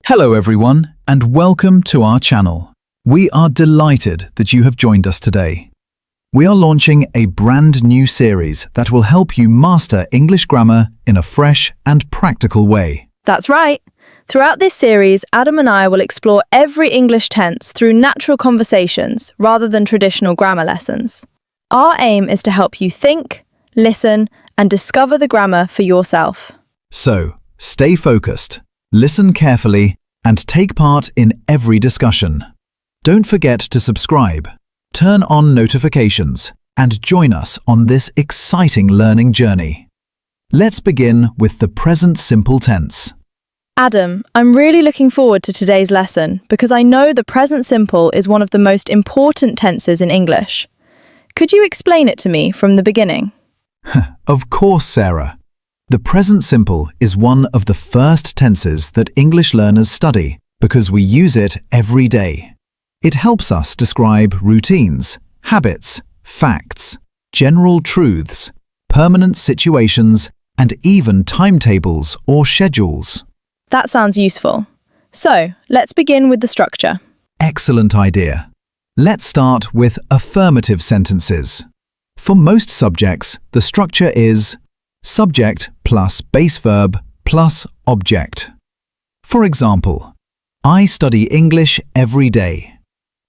Hello everyone, and welcome to our channel. We are delighted that you have joined us today. We are launching a brand new series that will help you master English grammar in a fresh and practical way. That's right. Throughout this series, Adam and I will explore every English tense through natural conversations rather than traditional grammar lessons. Our aim is to help you think, listen, and discover the grammar for yourself. So, stay focused, listen carefully, and take part in every discussion. Don't forget to subscribe, turn on notifications, and join us on this exciting learning journey. Let's begin with the present simple tense. Adam, I'm really looking forward to today's lesson because I know the present simple is one of the most important tenses in English. Could you explain it to me from the beginning? Of course, Sarah. The present simple is one of the first tenses that English learners study because we use it every day. It helps us describe routines, habits, facts, general truths, permanent situations, and even timetables or schedules. That sounds useful. So, let's begin with the structure. Excellent idea. Let's start with affirmative sentences. For most subjects, the structure is subject plus base verb plus object. For example, I study English every day.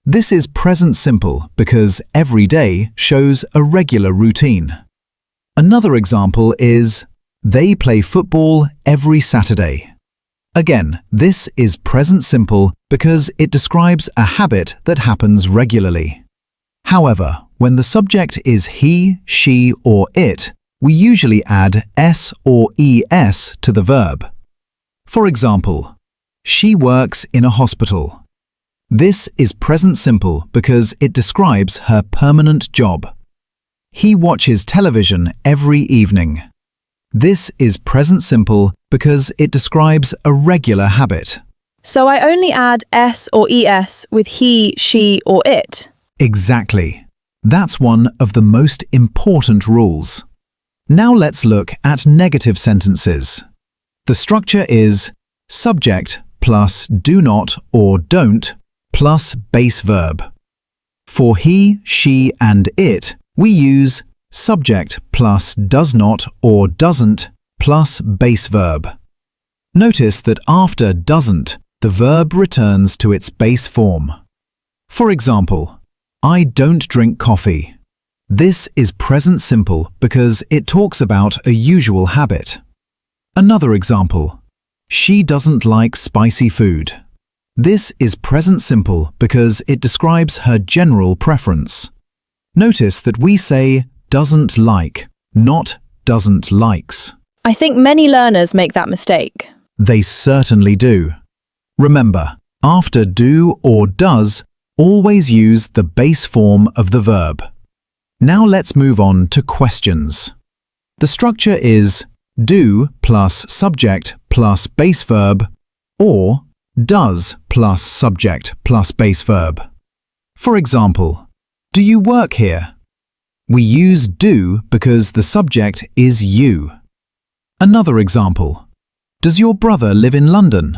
This is present simple because every day shows a regular routine. Another example is they play football every Saturday. Again, this is present simple because it describes a habit that happens regularly. However, when the subject is he, she, or it, we usually add s or es to the verb. For example, she works in a hospital. This is present simple because it describes her permanent job. He watches television every evening. This is present simple because it describes a regular habit. So I only add s or es with he, she, or it? Exactly. That's one of the most important rules. Now let's look at negative sentences. The structure is subject plus do not or don't plus base verb. For he, she, and it, we use subject plus does not or doesn't plus base verb. Notice that after doesn't, the verb returns to its base form. For example, I don't drink coffee. This is present simple because it talks about a usual habit. Another example, she doesn't like spicy food. This is present simple because it describes her general preference. Notice that we say doesn't like, not doesn't likes. I think many learners make that mistake. They certainly do. Remember, after do or does, always use the base form of the verb. Now let's move on to questions. The structure is do plus subject plus base verb or does plus subject plus base verb. For example, do you work here? We use do because the subject is you. Another example, does your brother live in London?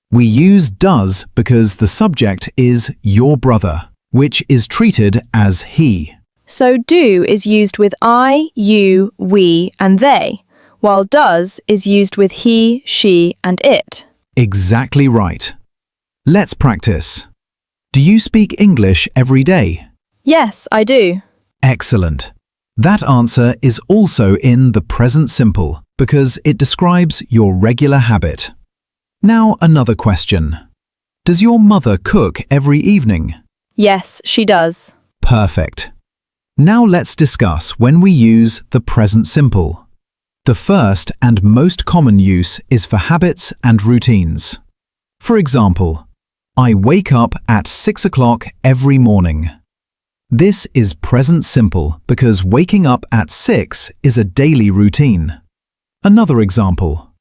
We use does because the subject is your brother, which is treated as he. So do is used with I, you, we, and they, while does is used with he, she, and it. Exactly right. Let's practice. Do you speak English every day? Yes, I do. Excellent. That answer is also in the present simple because it describes your regular habit. Now another question. Does your mother cook every evening? Yes, she does. Perfect. Now let's discuss when we use the present simple. The first and most common use is for habits and routines. For example, I wake up at 6 o'clock every morning. This is present simple because waking up at 6 is a daily routine. Another example,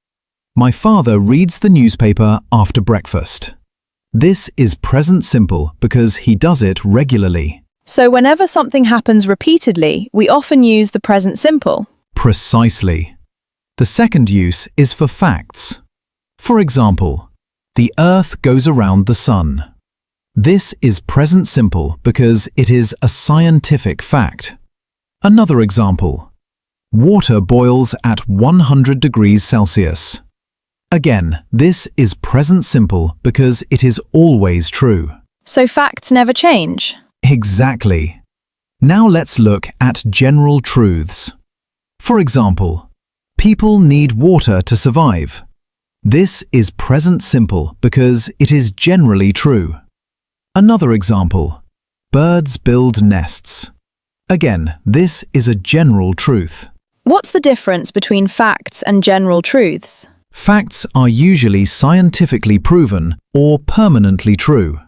my father reads the newspaper after breakfast. This is present simple because he does it regularly. So whenever something happens repeatedly, we often use the present simple. Precisely. The second use is for facts. For example, The Earth goes around the Sun. This is present simple because it is a scientific fact. Another example. Water boils at 100 degrees Celsius. Again, this is present simple because it is always true. So facts never change? Exactly. Now let's look at general truths. For example, people need water to survive. This is present simple because it is generally true. Another example, birds build nests. Again, this is a general truth. What's the difference between facts and general truths? Facts are usually scientifically proven or permanently true.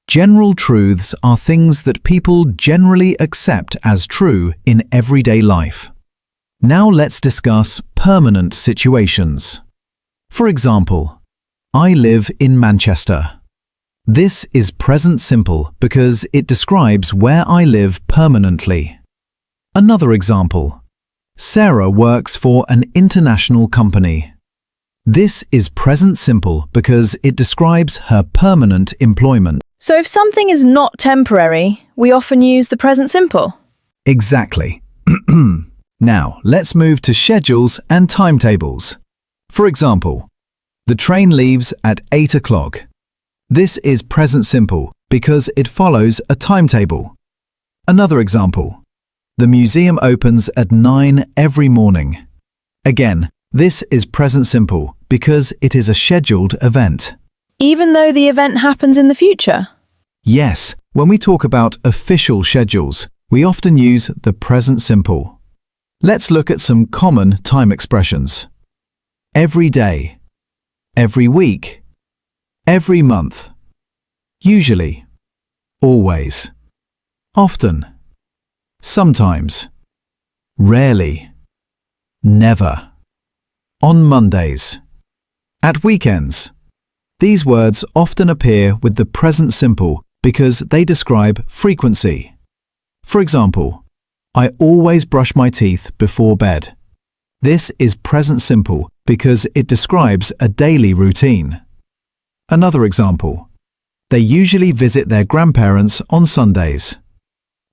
General truths are things that people generally accept as true in everyday life. Now let's discuss permanent situations. For example, I live in Manchester. This is present simple because it describes where I live permanently. Another example, Sarah works for an international company. This is present simple because it describes her permanent employment. So if something is not temporary, we often use the present simple? Exactly. Now, let's move to schedules and timetables. For example, the train leaves at 8 o'clock. This is present simple because it follows a timetable. Another example, the museum opens at 9 every morning. Again, this is present simple because it is a scheduled event. Even though the event happens in the future? Yes, when we talk about official schedules, we often use the present simple. Let's look at some common time expressions. Every day, every week, every month, usually, always, often, sometimes, rarely, never, on Mondays, at weekends. These words often appear with the present simple because they describe frequency. For example, I always brush my teeth before bed. This is present simple because it describes a daily routine. Another example, they usually visit their grandparents on Sundays.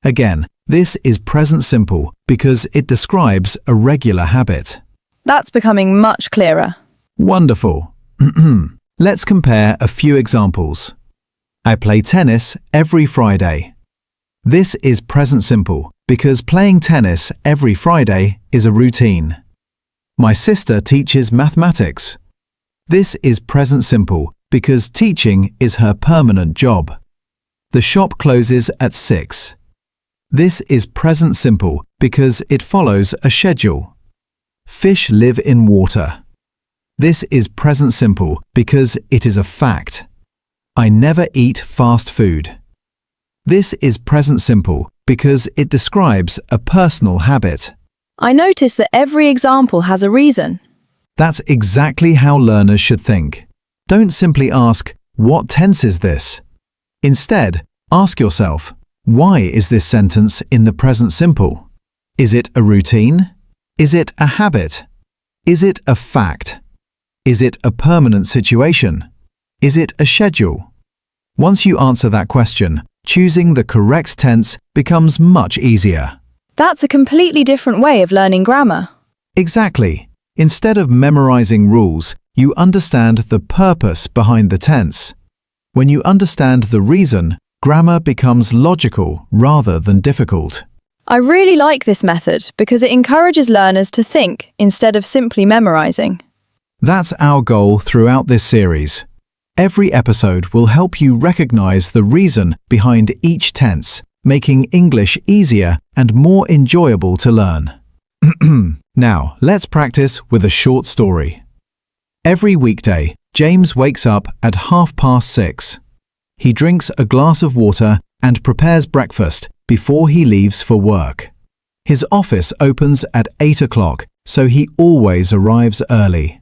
Again, this is present simple because it describes a regular habit. That's becoming much clearer. Wonderful. Let's compare a few examples. I play tennis every Friday. This is present simple because playing tennis every Friday is a routine. My sister teaches mathematics. This is present simple because teaching is her permanent job. The shop closes at 6. This is present simple because it follows a schedule. Fish live in water. This is present simple because it is a fact. I never eat fast food. This is present simple because it describes a personal habit. I notice that every example has a reason. That's exactly how learners should think. Don't simply ask, what tense is this? Instead, ask yourself, why is this sentence in the present simple? Is it a routine? Is it a habit? Is it a fact? Is it a permanent situation? Is it a schedule? Once you answer that question, choosing the correct tense becomes much easier. That's a completely different way of learning grammar. Exactly. Instead of memorizing rules, you understand the purpose behind the tense. When you understand the reason, grammar becomes logical rather than difficult. I really like this method because it encourages learners to think instead of simply memorizing. That's our goal throughout this series. Every episode will help you recognize the reason behind each tense, making English easier and more enjoyable to learn. Now, let's practice with a short story. Every weekday, James wakes up at 6:30. He drinks a glass of water and prepares breakfast before he leaves for work. His office opens at 8 o'clock, so he always arrives early.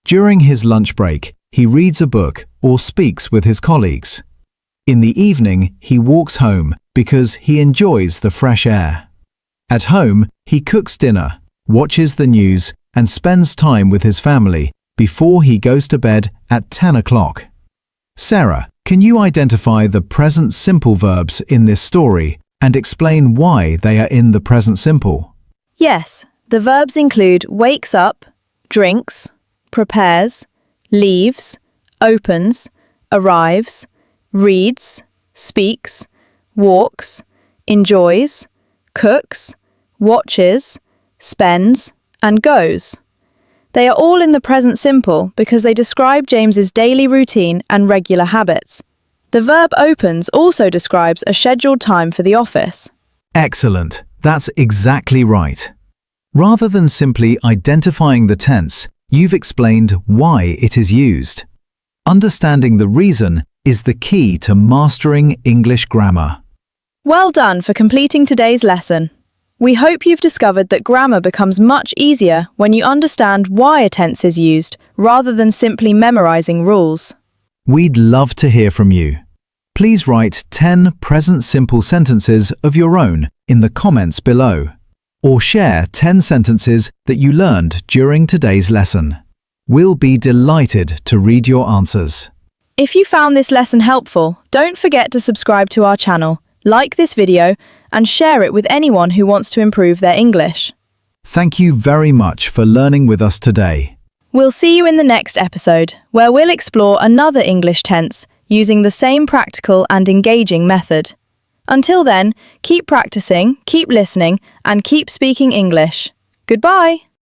During his lunch break, he reads a book or speaks with his colleagues. In the evening, he walks home because he enjoys the fresh air. At home, he cooks dinner, watches the news, and spends time with his family before he goes to bed at 10 o'clock. Sarah, can you identify the present simple verbs in this story and explain why they are in the present simple? Yes, the verbs include wakes up, drinks, prepares, leaves, opens, arrives, reads, speaks, walks, enjoys, cooks, watches, spends, and goes. They are all in the present simple because they describe James's daily routine and regular habits. The verb opens also describes a scheduled time for the office. Excellent. That's exactly right. Rather than simply identifying the tense, you've explained why it is used. Understanding the reason is the key to mastering English grammar. Well done for completing today's lesson. We hope you've discovered that grammar becomes much easier when you understand why a tense is used, rather than simply memorizing rules. We'd love to hear from you. Please write 10 present simple sentences of your own in the comments below, or share 10 sentences that you learned during today's lesson. We'll be delighted to read your answers. If you found this lesson helpful, don't forget to subscribe to our channel, like this video, and share it with anyone who wants to improve their English. Thank you very much for learning with us today. We'll see you in the next episode, where we'll explore another English tense using the same practical and engaging method. Until then, keep practicing, keep listening, and keep speaking English. Goodbye!